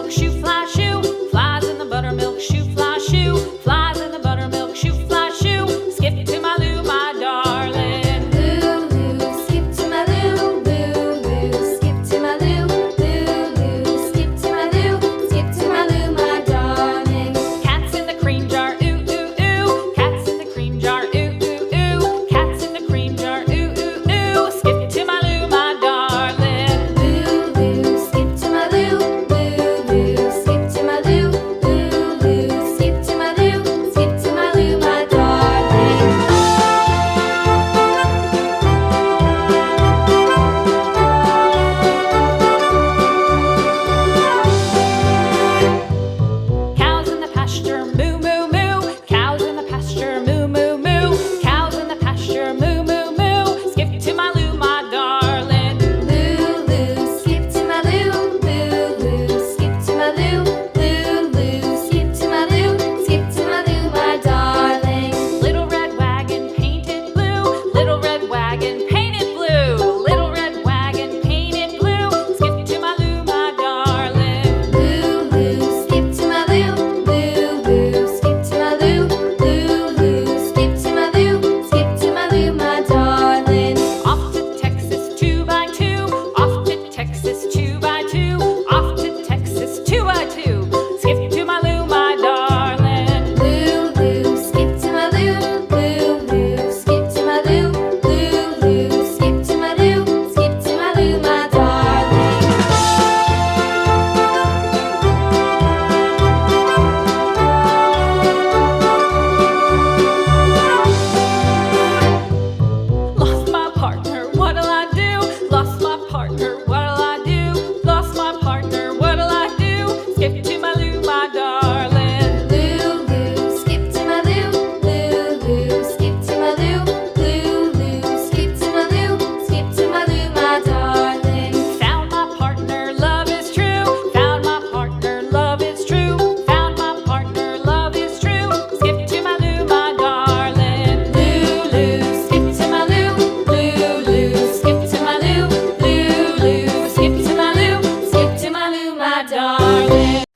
buttermilk shoe, fly shoe. Flies in the buttermilk shoe, fly shoe. Flies in the buttermilk shoe, fly shoe. Skip to my Lou, my darling. Lou, skip to my Lou, Lou, skip to my Lou, Lou, skip to my Lou, skip to my Lou, my darling. Cats in the cream jar, ooh, ooh, ooh. Cats in the cream jar, ooh, ooh, ooh. Cats in the cream jar, ooh, ooh, ooh. Skip to my Lou, my darling. Lou, skip to my Lou, Lou, skip to my Lou, Lou, skip to my Lou, skip to my Lou, my darling. Cows in the pasture, moo, moo, moo. Cows in the pasture, moo, moo, moo. Cows in the pasture, moo, moo, moo. Skip to my Lou, my darling. Lou, skip to my Lou, Lou, skip to my Lou, Lou, skip to my Lou, skip to my Lou, my darling. Little red wagon painted blue. Little red wagon painted blue. Little red wagon painted blue. Skip to my Lou, my darling. Lou, skip to my Lou, Lou, skip to my Lou, Lou, skip to my Lou, skip to my Lou, my darling. Off to Texas 2x2. Off to Texas 2x2. Off to Texas 2x2. Skip to my Lou, my darling. Lou, skip to my Lou, Lou, skip to my Lou, Lou, skip to my Lou, skip to my Lou, my darling. Lost my partner, what'll I do? Lost my partner, what'll I do? Lost my partner, what'll I do? Skip to my Lou, my darling. Lou, skip to my Lou, Lou, skip to my Lou, Lou, skip to my Lou, skip to my Lou, my darling. Found my partner, love is true. Found my partner, love is true. Found my partner, love is true. Skip to my Lou, my darling. Lou, skip to my Lou, Lou, skip to my Lou, Lou, skip to my Lou, skip to my Lou, my darling.